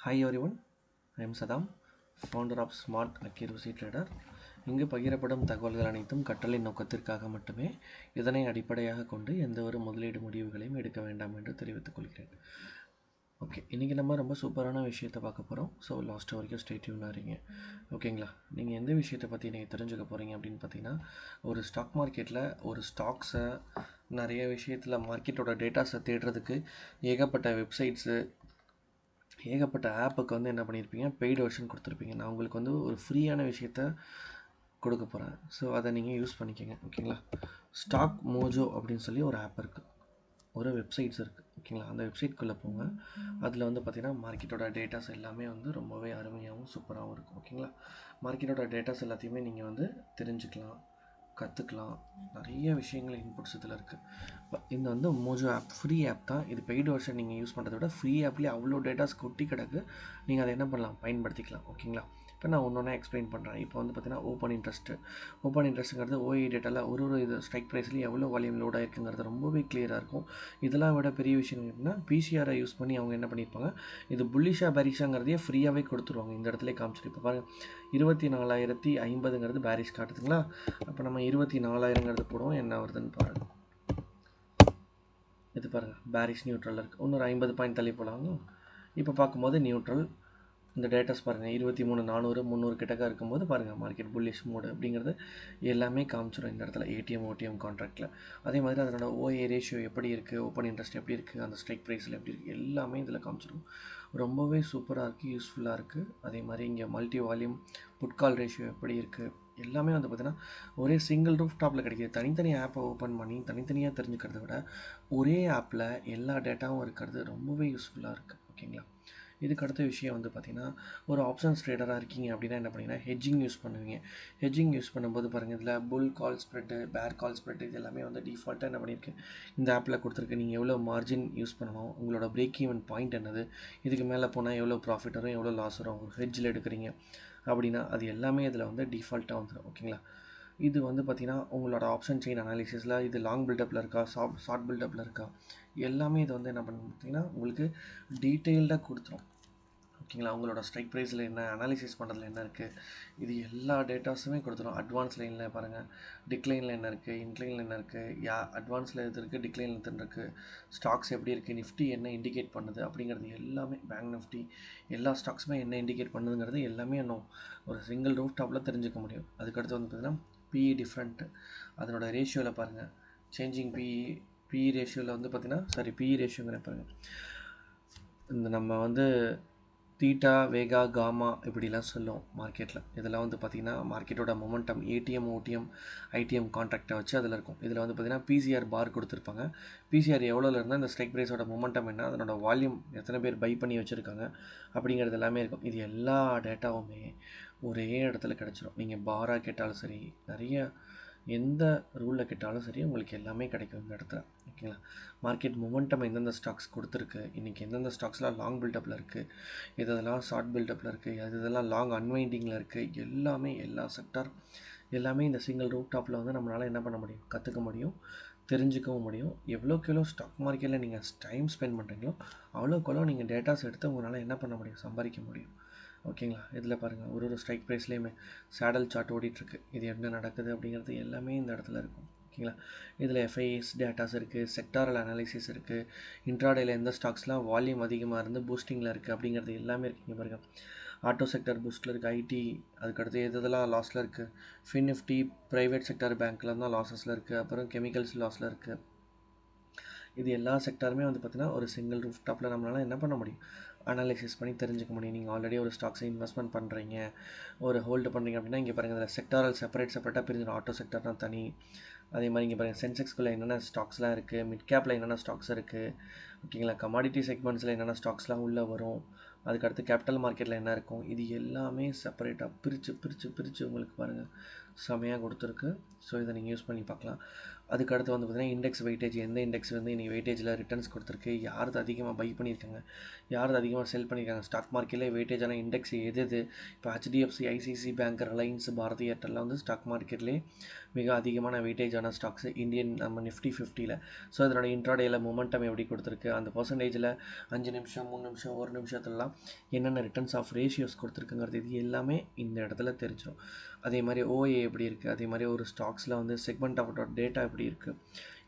Hi everyone, I am Saddam, founder of Smart Accuracy Trader. இங்கு பகிரப்படும் தகவல்கள் அனைத்தும் கற்றலின் நோக்கத்திற்காக மட்டுமே. இதனை அடிப்படையாக கொண்டு எந்த ஒரு முதலீடு முடிவுகளையும் எடுக்க வேண்டாம் என்று தெரிவித்துக் கொள்கிறேன். ஓகே, இன்றைக்கி நம்ம ரொம்ப சூப்பரான விஷயத்தை பார்க்க போகிறோம். ஸோ லாஸ்ட் வரைக்கும் ஸ்டே டியூனாக இருங்க. ஓகேங்களா? நீங்கள் எந்த விஷயத்தை பற்றி நீங்கள் தெரிஞ்சுக்க போகிறீங்க அப்படின்னு பார்த்தீங்கன்னா, ஒரு ஸ்டாக் மார்க்கெட்டில் ஒரு ஸ்டாக்ஸை நிறைய விஷயத்தில் மார்க்கெட்டோட டேட்டாஸை தேடுறதுக்கு ஏகப்பட்ட வெப்சைட்ஸு ஏகப்பட்ட ஆப்புக்கு வந்து என்ன பண்ணியிருப்பீங்க, பெய்டு வெர்ஷன் கொடுத்துருப்பீங்க. நான் உங்களுக்கு வந்து ஒரு ஃப்ரீயான விஷயத்த கொடுக்க போகிறேன். ஸோ அதை நீங்கள் யூஸ் பண்ணிக்கோங்க. ஓகேங்களா? ஸ்டாக் மோஜோ அப்படின்னு சொல்லி ஒரு ஆப் இருக்குது, ஒரு வெப்சைட்ஸ் இருக்குது. ஓகேங்களா? அந்த வெப்சைட்குள்ளே போங்க. அதில் வந்து பார்த்திங்கன்னா மார்க்கெட்டோட டேட்டாஸ் எல்லாமே வந்து ரொம்பவே அருமையாகவும் சூப்பராகவும் இருக்கும். ஓகேங்களா? மார்க்கெட்டோட டேட்டாஸ் எல்லாத்தையுமே நீங்கள் வந்து தெரிஞ்சுக்கலாம், கற்றுக்கலாம். நிறைய விஷயங்கள் இன்புட்ஸ் இதில் இருக்குது. இந்த வந்து மோஜோ ஆப் ஃப்ரீ ஆப் தான். இது பெய்டு வெர்ஷன் நீங்கள் யூஸ் பண்ணுறத விட ஃப்ரீ ஆப்லேயே அவ்வளோ டேட்டாஸ் கொட்டி கிடக்கு. நீங்கள் அதை என்ன பண்ணலாம், பயன்படுத்திக்கலாம். ஓகேங்களா? இப்போ நான் ஒன்று ஒன்றா எக்ஸ்பிளைன் பண்ணுறேன். இப்போ வந்து பார்த்தீங்கன்னா ஓப்பன் இன்ட்ரெஸ்ட்டுங்கிறது ஓஏ டேட்டாவில் ஒரு இது ஸ்ட்ரைக் ப்ரைஸ்லேயும் எவ்வளோ வால்யூம் லோட் ஆகிருக்குங்கிறது ரொம்பவே கிளியராக இருக்கும். இதெல்லாம் விட பெரிய விஷயம் எப்படின்னா, பிசிஆரை யூஸ் பண்ணி அவங்க என்ன பண்ணியிருப்பாங்க, இது புல்லிஷா பேரிஷாங்கிறதையே ஃப்ரீயாகவே கொடுத்துருவாங்க. இந்த இடத்துல காமிச்சிட்டு பாருங்கள், 24,050ங்கிறது பேரிஷ் காட்டுதுங்களா? அப்போ நம்ம 24,000ங்கிறது போடுவோம், என்ன வருதுன்னு பாருங்கள். இது பாருங்கள், பேரிஷ் நியூட்ரல் இருக்குது. இன்னொரு 50 பாயிண்ட் தள்ளி போகலாங்க. இப்போ பார்க்கும்போது நியூட்ரல். இந்த டேட்டாஸ் பாருங்கள், 23,400 300 கிட்டக்க இருக்கும்போது பாருங்கள் மார்க்கெட் புல்லிஷ் மோடு அப்படிங்கிறது எல்லாமே காமிச்சிடும் இந்த இடத்துல ஏடிஎம் ஓடிஎம் கான்ட்ராக்டில். அதே மாதிரி அதனோட ஓஏ ரேஷியோ எப்படி இருக்குது, ஓப்பன் இன்ட்ரெஸ்ட் எப்படி இருக்குது, அந்த ஸ்ட்ரைக் ப்ரைஸில் எப்படி இருக்குது, எல்லாமே இதில் காமிச்சிடும். ரொம்பவே சூப்பராக இருக்குது, யூஸ்ஃபுல்லாக இருக்குது. அதே மாதிரி இங்கே மல்டி வால்யூம் புட்கால் ரேஷியோ எப்படி இருக்குது, எல்லாமே வந்து பார்த்திங்கன்னா ஒரே சிங்கிள் ரூஃப் டாப்பில் கிடைக்கிது. தனித்தனி ஆப்பை ஓப்பன் பண்ணி தனித்தனியாக தெரிஞ்சுக்கிறத விட ஒரே ஆப்பில் எல்லா டேட்டாவும் இருக்கிறது ரொம்பவே யூஸ்ஃபுல்லாக இருக்குது. ஓகேங்களா? இதுக்கு அடுத்த விஷயம் வந்து பார்த்திங்கன்னா, ஒரு ஆப்ஷன்ஸ் ட்ரேடராக இருக்கீங்க அப்படின்னா என்ன பண்ணிங்கன்னா, ஹெட்ஜிங் யூஸ் பண்ணுவீங்க. ஹெட்ஜிங் யூஸ் பண்ணும்போது பாருங்கள், இதில் புல் கால் ஸ்ப்ரெட்டு, பேர் கால் ஸ்ப்ரெட்டு, இது எல்லாமே வந்து டிஃபால்ட்டாக என்ன பண்ணியிருக்கு, இந்த ஆப்பில் கொடுத்துருக்கு. நீங்கள் எவ்வளோ மார்ஜின் யூஸ் பண்ணணும், உங்களோட பிரேக் ஈவன் பாயிண்ட் என்னது, இதுக்கு மேலே போனால் எவ்வளோ ப்ராஃபிட் வரும், எவ்வளோ லாஸ் வரும், ஒரு ஹெட்ஜில் எடுக்கிறீங்க அப்படின்னா அது எல்லாமே இதில் வந்து டிஃபால்ட்டாக வந்துடும். ஓகேங்களா? இது வந்து பார்த்திங்கன்னா உங்களோட ஆப்ஷன் செயின் அனாலிசிஸில் இது லாங் பில்டப்பில் இருக்கா, ஷார்ட் பில்டப்பில் இருக்கா, எல்லாமே இது வந்து என்ன பண்ணணும் பார்த்திங்கன்னா உங்களுக்கு டீட்டெயில்டாக கொடுத்துரும். ஓகேங்களா? உங்களோட ஸ்ட்ரைக் ப்ரைஸில் என்ன, அனாலிசிஸ் பண்ணுறதுல என்ன இருக்குது, இது எல்லா டேட்டாஸுமே கொடுத்துரும். அட்வான்ஸ் லைனில் பாருங்கள், டிக்ளைனில் என்ன இருக்குது, இன்க்ளைனில் என்ன இருக்குது, அட்வான்ஸில் எது இருக்குது, டிக்ளைனில் எத்தனை இருக்குது, ஸ்டாக்ஸ் எப்படி இருக்குது, நிஃப்டி என்ன இண்டிகேட் பண்ணுது அப்படிங்கிறது எல்லாமே, பேங்க் நிஃப்டி எல்லா ஸ்டாக்ஸுமே என்ன இண்டிகேட் பண்ணுதுங்கிறது எல்லாமே இன்னும் ஒரு சிங்கிள் ரூஃப் டாப்பில் தெரிஞ்சுக்க முடியும். அதுக்கடுத்து வந்து பார்த்திங்கன்னா பிஇ டிஃப்ரெண்ட்டு, அதனோட ரேஷியோவில் பாருங்கள், சேஞ்சிங் பிஇ ரேஷியோவில் வந்து பார்த்திங்கன்னா பிஇ ரேஷியோங்கிற பாருங்கள், இந்த நம்ம வந்து தீட்டா, வேகா, காமா இப்படிலாம் சொல்லுவோம் மார்க்கெட்டில். இதெல்லாம் வந்து பார்த்திங்கன்னா மார்க்கெட்டோட மொமெண்டம் ஏடிஎம் ஓடிஎம் ஐடிஎம் கான்ட்ராக்டை வச்சு அதில் இருக்கும். இதில் வந்து பார்த்திங்கன்னா பிசிஆர் பார் கொடுத்துருப்பாங்க. பிசிஆர் எவ்வளோல இருந்தால் இந்த ஸ்ட்ரைக் ப்ரைஸோட மொமெண்டம் என்ன, அதனோட வால்யூம் எத்தனை பேர் பை பண்ணி வச்சுருக்காங்க அப்படிங்கிறது எல்லாமே இருக்கும். இது எல்லா டேட்டாவுமே ஒரே இடத்துல கிடச்சிரும். நீங்கள் பாராக கேட்டாலும் சரி, நிறைய எந்த ரூலில் கேட்டாலும் சரி, உங்களுக்கு எல்லாமே கிடைக்கும் இந்த இடத்துல. ஓகேங்களா? மார்க்கெட் மொமெண்டம் எந்தெந்த ஸ்டாக்ஸ் கொடுத்துருக்கு, இன்றைக்கி எந்தெந்த ஸ்டாக்ஸ்லாம் லாங் பில்டப்பில் இருக்குது, இதெல்லாம் ஷார்ட் பில்டப்பில் இருக்குது, இதெல்லாம் லாங் அன்வைண்டிங்கில் இருக்குது, எல்லாமே எல்லா செக்டார் எல்லாமே இந்த சிங்கிள் ரூட் டாப்பில் வந்து நம்மளால் என்ன பண்ண முடியும், கற்றுக்க முடியும், தெரிஞ்சுக்கவும் முடியும். எவ்வளோக்கு எவ்வளோ ஸ்டாக் மார்க்கெட்டில் நீங்கள் டைம் ஸ்பெண்ட் பண்ணுறீங்களோ அவ்வளோக்கு நீங்கள் டேட்டாஸ் எடுத்து உங்களால் என்ன பண்ண முடியும், சம்பாதிக்க முடியும். ஓகேங்களா? இதில் பாருங்கள், ஒரு ஸ்ட்ரைக் ப்ரைஸ்லேயுமே சேடல் சார்ட் ஓடிட்டுருக்கு. இது என்ன நடக்குது அப்படிங்கிறது எல்லாமே இந்த இடத்துல இருக்கும். ஓகேங்களா? இதில் எஃப்ஐஎஸ் டேட்டாஸ் இருக்குது, செக்டாரல் அனாலிசிஸ் இருக்குது, இன்ட்ராடேயில் எந்த ஸ்டாக்ஸ்லாம் வால்யூம் அதிகமாக இருந்து பூஸ்டிங்கில் இருக்குது அப்படிங்கிறது எல்லாமே இருக்குங்க. பாருங்கள், ஆட்டோ செக்டர் பூஸ்ட்டில் இருக்குது, ஐடி, அதுக்கடுத்து எதெல்லாம் லாஸில் இருக்குது, ஃபின்னிஃப்டி ப்ரைவேட் செக்டர் பேங்க்கில் தான் லாஸஸில் இருக்குது, அப்புறம் கெமிக்கல்ஸ் லாஸில் இருக்குது. இது எல்லா செக்டாருமே வந்து பார்த்திங்கன்னா ஒரு சிங்கிள் ரூஃப் டாப்பில் நம்மளால் என்ன பண்ண முடியும், அனாலிசிஸ் பண்ணி தெரிஞ்சுக்க முடியும். நீங்கள் ஆல்ரெடி ஒரு ஸ்டாக்ஸை இன்வெஸ்ட்மெண்ட் பண்ணுறீங்க, ஒரு ஹோல்டு பண்ணுறீங்க அப்படின்னா இங்கே பாருங்கள், இதில் செக்டாரல் செப்பரேட்டாக பிரிஞ்சிடும். ஆட்டோ செக்டர் தான் தனி. அதே மாதிரி இங்கே பாருங்கள், சென்செக்ஸ்குள்ளே என்னென்ன ஸ்டாக்ஸ்லாம் இருக்குது, மிட் கேப்பில் என்னென்ன ஸ்டாக்ஸ் இருக்குது, ஓகேங்களா, கமாடிட்டி செக்மெண்ட்ஸில் என்னென்ன ஸ்டாக்ஸ்லாம் உள்ளே வரும், அதுக்கடுத்து கேபிட்டல் மார்க்கெட்டில் என்ன இருக்கும், இது எல்லாமே செப்பரேட்டாக பிரித்து உங்களுக்கு பாருங்கள் செமையாக கொடுத்துருக்கு. ஸோ இதை நீங்கள் யூஸ் பண்ணி பார்க்கலாம். அதுக்கடுத்து வந்து பார்த்தீங்கன்னா இண்டெக்ஸ் வெயிட்டேஜ், எந்த இண்டெக்ஸ் வந்து இன்றைக்கி வெயிட்டேஜில் ரிட்டர்ன்ஸ் கொடுத்துருக்கு, யாரது அதிகமாக பை பண்ணியிருக்காங்க, யாரது அதிகமாக செல் பண்ணியிருக்காங்க, ஸ்டாக் மார்க்கெட்டில் வெயிட்டேஜான இண்டெக்ஸ் எது. இப்போ HDFC, ICICI bank, Reliance, Bharti ஏர்டெல்லாம் வந்து ஸ்டாக் மார்க்கெட்லேயே மிக அதிகமான வெயிட்டேஜான ஸ்டாக்ஸ் இந்தியன் நம்ம நிஃப்டி 50ல். ஸோ இதனோட இன்ட்ராடேயில் மொமெண்டம் எப்படி கொடுத்துருக்கு, அந்த பர்சன்டேஜில் 5 நிமிஷம், 3 நிமிஷம், 1 நிமிஷத்துலலாம் என்னென்ன ரிட்டர்ன்ஸ் ஆஃப் ரேஷியோஸ் கொடுத்துருக்குங்கிறது இது எல்லாமே இந்த இடத்துல தெரிஞ்சிடும். அதே மாதிரி OA எப்படி இருக்குது, அதே மாதிரி ஒரு ஸ்டாக்ஸில் வந்து செக்மெண்ட் ஆஃப் டேட்டா எப்படி இருக்குது,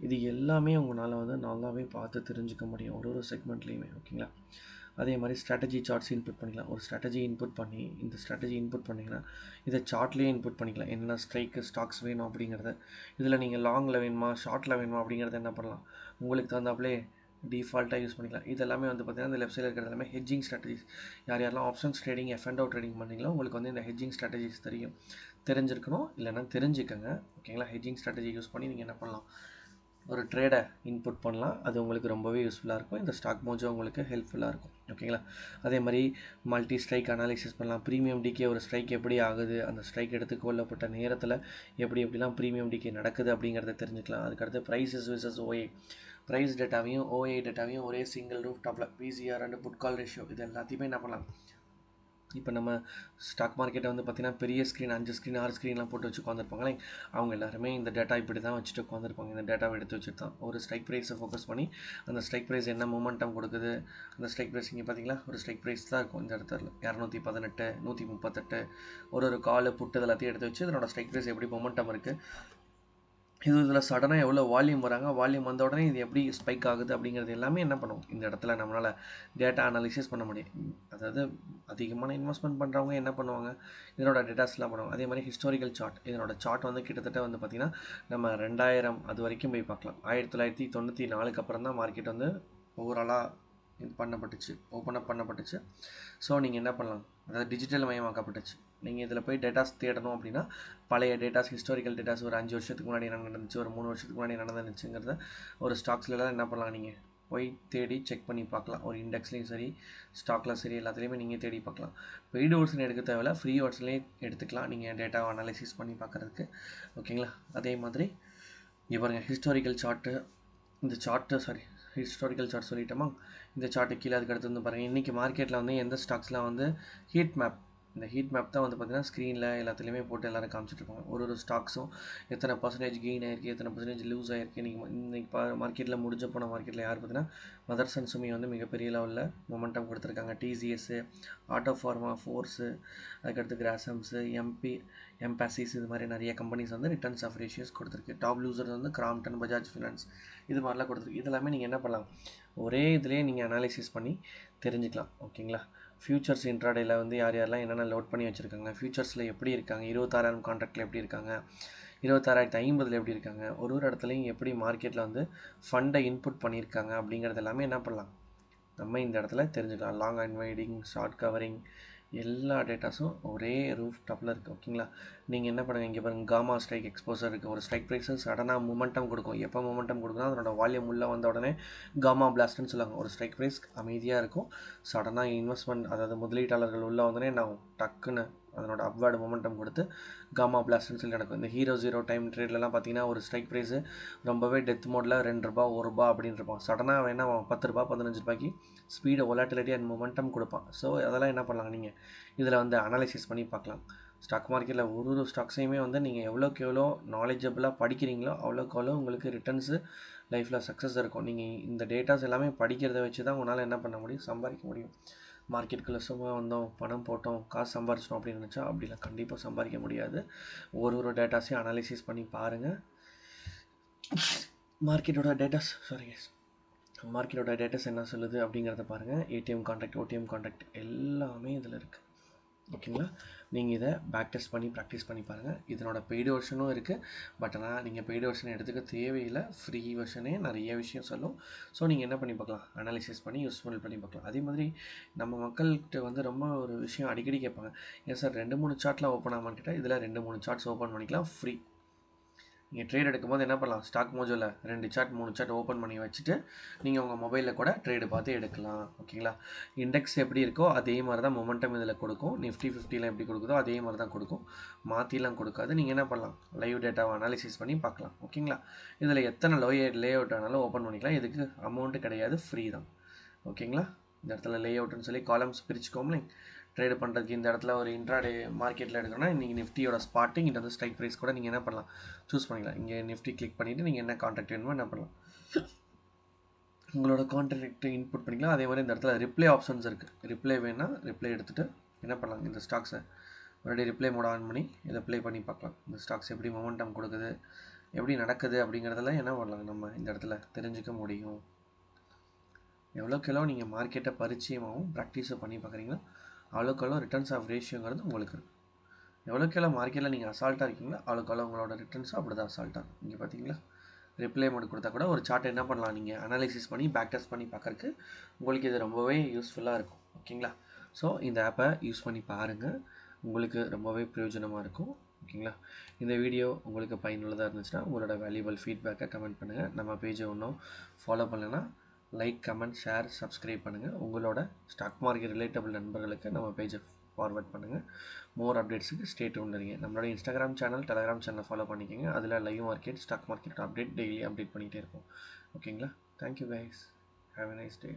இது எல்லாமே உங்களால் வந்து நல்லாவே பார்த்து தெரிஞ்சுக்க முடியும் ஒரு செக்மெண்ட்லேயுமே. ஓகேங்களா. அதே மாதிரி ஸ்ட்ராட்டஜி சார்ட்ஸ் இன்புட் பண்ணிக்கலாம். ஒரு ஸ்ட்ராட்டஜி இன்புட் பண்ணி இந்த ஸ்ட்ராட்டஜி இன்புட் பண்ணிங்கன்னா இதை சார்ட்லேயே இன்புட் பண்ணிக்கலாம். என்னென்ன ஸ்டாக்ஸ் வேணும் அப்படிங்கிறத. இதில் நீங்கள் லாங்கில் வேணுமா, ஷார்ட்டில் வேணுமா அப்படிங்கிறத என்ன பண்ணலாம், உங்களுக்கு தகுந்தாப்புலே டிஃபால்ட்டாக யூஸ் பண்ணிக்கலாம். இது எல்லாமே வந்து பார்த்தீங்கன்னா இந்த லெஃப்ட் சைடில் இருக்கிறது எல்லாமே ஹெட்ஜிங் ஸ்ட்ராட்டஜிஸ். யாரெல்லாம் ஆப்ஷன்ஸ் ட்ரேடிங், F&O ட்ரேடிங் பண்ணுறீங்களோ உங்களுக்கு வந்து இந்த ஹெட்ஜிங் ஸ்ட்ராட்டஜிஸ் தெரிஞ்சிருக்கணும், இல்லைனா தெரிஞ்சுக்கங்க. ஓகேங்களா. ஹெட்ஜிங் ஸ்ட்ராட்டஜி யூஸ் பண்ணி நீங்கள் என்ன பண்ணலாம், ஒரு ட்ரேடை இன்புட் பண்ணலாம். அது உங்களுக்கு ரொம்பவே யூஸ்ஃபுல்லாக இருக்கும். இந்த ஸ்டாக் மோஜோ உங்களுக்கு ஹெல்ப்ஃபுல்லாக இருக்கும். ஓகேங்களா. அதே மாதிரி மல்டி ஸ்ட்ரைக் அனாலிசிஸ் பண்ணலாம். ப்ரீமியம் டிகே ஒரு ஸ்ட்ரைக் எப்படி ஆகுது, அந்த ஸ்ட்ரைக் எடுத்து கொள்ளப்பட்ட நேரத்தில் எப்படிலாம் ப்ரீமியம் டிகே நடக்குது அப்படிங்கிறத தெரிஞ்சுக்கலாம். அதுக்கடுத்து ப்ரைஸஸ் விசஸ் OA, ப்ரைஸ் டேட்டாவையும் OA டேட்டாவையும் ஒரே சிங்கிள் ரூஃப் டாப்பில் PCR and put call ratio இது எல்லாத்தையுமே என்ன பண்ணலாம். இப்போ நம்ம ஸ்டாக் மார்க்கெட்டை வந்து பார்த்திங்கன்னா பெரிய ஸ்க்ரீன் 5 ஸ்க்ரீன் 6 ஸ்க்ரீன்லாம் போட்டு வச்சு உட்காந்துருப்பாங்களே, அவங்க எல்லாருமே இந்த டேட்டா இப்படி தான் வச்சுட்டு உட்காந்துருப்பாங்க. இந்த டேட்டாவை எடுத்து வச்சுட்டு தான் ஒரு ஸ்ட்ரைக் ப்ரைஸை ஃபோக்கஸ் பண்ணி அந்த ஸ்ட்ரைக் ப்ரைஸ் என்ன மொமெண்டம் கொடுக்குது, அந்த ஸ்ட்ரைக் ப்ரைஸ் இங்கே பார்த்தீங்களா ஒரு ஸ்ட்ரைக் ப்ரைஸ் தான் இருக்கும் இந்த இடத்துல 218, 138 ஒரு கால் புட்டு எல்லாத்தையும் எடுத்து வச்சு இதனோட ஸ்ட்ரைக் ப்ரைஸ் எப்படி மொமெண்டம் இருக்குது, இதில் சடனாக எவ்வளோ வால்யூம் வராங்க, வால்யூம் வந்த உடனே இது எப்படி ஸ்பைக் ஆகுது அப்படிங்கிறது எல்லாமே என்ன பண்ணும் இந்த இடத்துல நம்மளால் டேட்டா அனாலிசிஸ் பண்ண முடியும். அதாவது அதிகமான இன்வெஸ்ட்மெண்ட் பண்ணுறவங்க என்ன பண்ணுவாங்க, இதனோட டேட்டாஸ்லாம் பண்ணுவாங்க. அதே மாதிரி ஹிஸ்டாரிக்கல் சார்ட், இதனோட சார்ட் வந்து கிட்டத்தட்ட வந்து பார்த்திங்கன்னா நம்ம 2000 அது வரைக்கும் போய் பார்க்கலாம். 1994 அப்புறம் தான் மார்க்கெட் வந்து ஓவராலாக இது ஓப்பன் அப் பண்ணப்பட்டுச்சு. ஸோ நீங்கள் என்ன பண்ணலாம், அதாவது டிஜிட்டல் மயமாக்கப்பட்டுச்சு. நீங்கள் இதில் போய் டேட்டாஸ் தேடணும் அப்படின்னா பழைய டேட்டாஸ், ஹிஸ்டாரிக்கல் டேட்டாஸ், ஒரு 5 வருஷத்துக்கு முன்னாடி என்ன நடந்துச்சு, ஒரு 3 வருஷத்துக்கு முன்னாடி நடந்துச்சுங்கிறத ஒரு ஸ்டாக்ஸ்லாம் என்ன பண்ணலாம், நீங்கள் போய் தேடி செக் பண்ணி பார்க்கலாம். ஒரு இண்டெக்ஸ்லேயும் சரி, ஸ்டாக்கில் சரி, எல்லாத்துலேயுமே நீங்கள் தேடி பார்க்கலாம். பெய்டு வெர்ஷன் எடுக்க தேவையில்ல, ஃப்ரீ வெர்ஷன்லேயே எடுத்துக்கலாம் நீங்கள் டேட்டாவை அனாலிசிஸ் பண்ணி பார்க்குறதுக்கு. ஓகேங்களா. அதே மாதிரி இங்கே பாருங்கள் ஹிஸ்டாரிக்கல் சார்ட்டு, இந்த சார்ட்டு ஹிஸ்டாரிக்கல் சார்ட் சொல்லிட்டோமா. இந்த சார்ட்டு கீழே அதுக்கடுத்து வந்து பாருங்கள் இன்றைக்கி மார்க்கெட்டில் வந்து எந்த ஸ்டாக்ஸ்லாம் வந்து ஹீட் மேப், இந்த ஹீட் மேப் தான் வந்து பார்த்திங்கன்னா ஸ்க்ரீனில் எல்லாத்துலேயுமே போட்டு எல்லோரும் காமிச்சிட்ருப்பாங்க. ஒரு ஸ்டாக்ஸும் எத்தனை பர்சன்டேஜ் கெயின் ஆகிருக்கு, எத்தனை பர்சன்டேஜ் லூஸ் ஆகிருக்கு. இன்றைக்கி மார்க்கெட்டில் முடிஞ்ச போன மார்க்கெட்டில் யார் பார்த்தீங்கன்னா மதர்சன் சுமி வந்து மிகப்பெரிய லெவலில் மொமெண்டம் கொடுத்துருக்காங்க. TCS, ஆட்டோ ஃபார்மா, ஃபோர்ஸு, அதுக்கடுத்து கிராசம்ஸு, எம்பாசிஸ், இது மாதிரி நிறைய கம்பெனிஸ் வந்து ரிட்டர்ன்ஸ் ஆஃப் ரேஷியோஸ் கொடுத்துருக்கு. டாப் லூசர் வந்து கிராம்டன், பஜாஜ் ஃபினான்ஸ், இது மாதிரிலாம் கொடுத்துருக்கு. இதெல்லாமே நீங்கள் என்ன பண்ணலாம், ஒரே இதிலே நீங்கள் அனாலிசிஸ் பண்ணி தெரிஞ்சுக்கலாம். ஓகேங்களா. ஃபியூச்சர்ஸ் இன்ட்ராடேயில் வந்து யாரெல்லாம் என்னென்ன லோட் பண்ணி வச்சுருக்காங்க, ஃபியூச்சர்ஸில் எப்படி இருக்காங்க, 26,000 கான்ட்ராக்டில் எப்படி இருக்காங்க, 26,050 எப்படி இருக்காங்க, ஒரு இடத்துலையும் எப்படி மார்க்கெட்டில் வந்து ஃபண்டை இன்புட் பண்ணியிருக்காங்க அப்படிங்கிறது எல்லாமே என்ன பண்ணலாம், நம்ம இந்த இடத்துல தெரிஞ்சுக்கலாம். லாங் அன்வைடிங், ஷார்ட் கவரிங், எல்லா டேட்டாஸும் ஒரே ரூஃப் டாப்பில் இருக்குது. ஓகேங்களா. நீங்கள் என்ன பண்ணுங்கள், இங்கே பாருங்கள் காமா ஸ்ட்ரைக் எக்ஸ்போசர் இருக்குது. ஒரு ஸ்ட்ரைக் ப்ரைஸு சடனாக மொமெண்டம் கொடுக்கும். எப்போ மொமெண்டம் கொடுக்குன்னா அதனோட வால்யூம் உள்ளே வந்த உடனே காமா பிளாஸ்ட்னு சொல்லுவாங்க. ஒரு ஸ்ட்ரைக் ப்ரைஸ் அமைதியாக இருக்கும், சடனாக இன்வெஸ்ட்மெண்ட் அதாவது முதலீட்டாளர்கள் உள்ளே வந்தோடனே நான் டக்குன்னு அதனோட அப்வேர்டு மொமெண்டம் கொடுத்து காமா பிளாஸ்ட்னு சொல்லி நடக்கும். இந்த ஹீரோ ஜீரோ டைம் ட்ரேட்லலாம் பார்த்தீங்கன்னா ஒரு ஸ்ட்ரைக் ப்ரைஸு ரொம்பவே டெத் மோடில் ₹2 ₹1 அப்படின்னு இருப்பான். சடனாக வேணால் ₹10 ₹15 ஸ்பீடு, ஒலாட்டிலிட்டி அண்ட் மொமெண்டம் கொடுப்பான். ஸோ அதெல்லாம் என்ன பண்ணலாம், நீங்கள் இதில் வந்து அனாலிசிஸ் பண்ணி பார்க்கலாம். ஸ்டாக் மார்க்கெட்டில் ஒரு ஸ்டாக்ஸையுமே வந்து நீங்கள் எவ்வளோக்கு எவ்வளோ நாலேஜபிளாக படிக்கிறீங்களோ அவ்வளோக்கு எவ்வளோ உங்களுக்கு ரிட்டர்ன்ஸு லைஃப்பில் சக்ஸஸ் இருக்கும். நீங்கள் இந்த டேட்டாஸ் எல்லாமே படிக்கிறத வச்சு தான் உங்களால் என்ன பண்ண முடியும், சம்பாதிக்க முடியும். மார்க்கெட்டுக்குள்ளே சும்மா வந்தோம், பணம் போட்டோம், காசு சம்பாரிச்சிட்டோம் அப்படின்னு நினச்சா அப்படிலாம் கண்டிப்பாக சம்பாதிக்க முடியாது. ஒரு டேட்டாஸையும் அனாலிசிஸ் பண்ணி பாருங்கள். மார்க்கெட்டோட டேட்டாஸ் என்ன சொல்லுது அப்படிங்கிறத பாருங்கள். ATM கான்ட்ராக்ட், OTM கான்ட்ராக்ட் எல்லாமே இதில் இருக்குது. ஓகேங்களா. நீங்கள் இதை பேக் டெஸ்ட் பண்ணி ப்ராக்டிஸ் பண்ணி பாருங்கள். இதனோட பெய்டு வெர்ஷனும் இருக்குது. பட் ஆனால் நீங்கள் பெய்டு வெர்ஷனை எடுத்துக்க தேவையில்லை, ஃப்ரீ வெர்ஷனே நிறைய விஷயம் சொல்லும். ஸோ நீங்கள் என்ன பண்ணி பார்க்கலாம், அனாலிசிஸ் பண்ணி யூஸ்ஃபுல் பண்ணி பார்க்கலாம். அதே மாதிரி நம்ம மக்கள்கிட்ட வந்து ரொம்ப ஒரு விஷயம் அடிக்கடி கேட்பாங்க, ஏன் சார் 2-3 சார்ட்லாம் ஓப்பன் ஆகான்னு கேட்டால் இதில் 2-3 சார்ட்ஸ் ஓப்பன் பண்ணிக்கலாம் ஃப்ரீ. நீங்கள் ட்ரேட் எடுக்கும்போது என்ன பண்ணலாம், ஸ்டாக் மோஜோவில் 2 சார்ட் 3 சார்ட் ஓப்பன் பண்ணி வச்சுட்டு நீங்கள் உங்கள் மொபைலில் கூட ட்ரேடு பார்த்து எடுக்கலாம். ஓகேங்களா. இண்டெக்ஸ் எப்படி இருக்கோ அதே மாதிரி தான் மொமெண்டம் இதில் கொடுக்கும். நிஃப்டி 50லாம் எப்படி கொடுக்குதோ அதே மாதிரி தான் கொடுக்கும், மாற்றிலாம் கொடுக்காது. நீங்கள் என்ன பண்ணலாம், லைவ் டேட்டாவை அனாலிசிஸ் பண்ணி பார்க்கலாம். ஓகேங்களா. இதில் எத்தனை லே அவுட் ஆனாலும் ஓப்பன் பண்ணிக்கலாம். இதுக்கு அமௌண்ட்டு கிடையாது, ஃப்ரீ தான். ஓகேங்களா. இந்த இடத்துல லே அவுட்னு சொல்லி காலம்ஸ் பிரிச்சுக்கோங்களேன். ட்ரேடு பண்ணுறதுக்கு இந்த இடத்துல ஒரு இன்ட்ராடே மார்க்கெட்டில் எடுக்கணும்னா நீங்கள் நிஃப்டியோட ஸ்பாட்டிங் இந்த ஸ்ட்ரைக் ப்ரைஸ் கூட நீங்கள் என்ன பண்ணலாம், சூஸ் பண்ணிக்கலாம். இங்கே நிஃப்டி கிளிக் பண்ணிவிட்டு நீங்கள் என்ன கான்ட்ராக்ட் வேணுமோ என்ன பண்ணலாம், உங்களோட கான்ட்ராக்ட் இன்புட் பண்ணிக்கலாம். அதே மாதிரி இந்த இடத்துல ரிப்ளை ஆப்ஷன்ஸ் இருக்குது. ரிப்ளை வேணால் ரிப்ளை எடுத்துகிட்டு என்ன பண்ணலாம், இந்த ஸ்டாக்ஸை மறுபடியும் ரிப்ளை மோட் ஆன் பண்ணி இதை ப்ளே பண்ணி பார்க்கலாம். இந்த ஸ்டாக்ஸ் எப்படி மொமெண்டம் கொடுக்குது, எப்படி நடக்குது அப்படிங்கிறதெல்லாம் என்ன பண்ணலாம் நம்ம இந்த இடத்துல தெரிஞ்சுக்க முடியும். எவ்வளோக்கெவ்வளோ நீங்கள் மார்க்கெட்டை பரிச்சயமாகவும் ப்ராக்டிஸும் பண்ணி பார்க்குறீங்களோ அவ்வளோக்கெவ்வளோ ரிட்டர்ன்ஸ் ஆஃப் ரேஷியோங்கிறது உங்களுக்கு இருக்கும். எவ்வளோக்கெவ்வளோ மார்க்கெட்டில் நீங்கள் அசால்ட்டாக இருக்கீங்களோ அவ்வளோக்கெவ்வளோ உங்களோட ரிட்டர்ன்ஸும் அப்படி தான் அசால்ட்டாக இருக்கும். இங்கே பார்த்தீங்களா, ரிப்ளை மோட் கொடுத்தா கூட ஒரு சார்ட் என்ன பண்ணலாம், நீங்கள் அனாலிசிஸ் பண்ணி பேக் டெஸ்ட் பண்ணி பார்க்குறக்கு உங்களுக்கு இது ரொம்பவே யூஸ்ஃபுல்லாக இருக்கும். ஓகேங்களா. ஸோ இந்த ஆப்பை யூஸ் பண்ணி பாருங்கள், உங்களுக்கு ரொம்பவே பிரயோஜனமாக இருக்கும். ஓகேங்களா. இந்த வீடியோ உங்களுக்கு பயனுள்ளதாக இருந்துச்சுன்னா உங்களோட வேல்யூபிள் ஃபீட்பேக்கை கமெண்ட் பண்ணுங்கள். நம்ம பேஜை இன்னும் ஃபாலோ பண்ணலைன்னா லைக், கமெண்ட், ஷேர், சப்ஸ்கிரைப் பண்ணுங்கள். உங்களோட ஸ்டாக் மார்க்கெட் ரிலேட்டபிள் நண்பர்களுக்கு நம்ம பேஜை ஃபார்வர்ட் பண்ணுங்கள். மோர் அப்டேட்ஸுக்கு ஸ்டே டியூன்ல இருங்க. நம்மளோட இன்ஸ்டாகிராம் சேனல், டெலிகிராம் சேனலை ஃபாலோ பண்ணிக்கோங்க. அதில் live market, stock market update daily update பண்ணிகிட்டே இருக்கும். ஓகேங்களா. Thank you guys, have a nice day.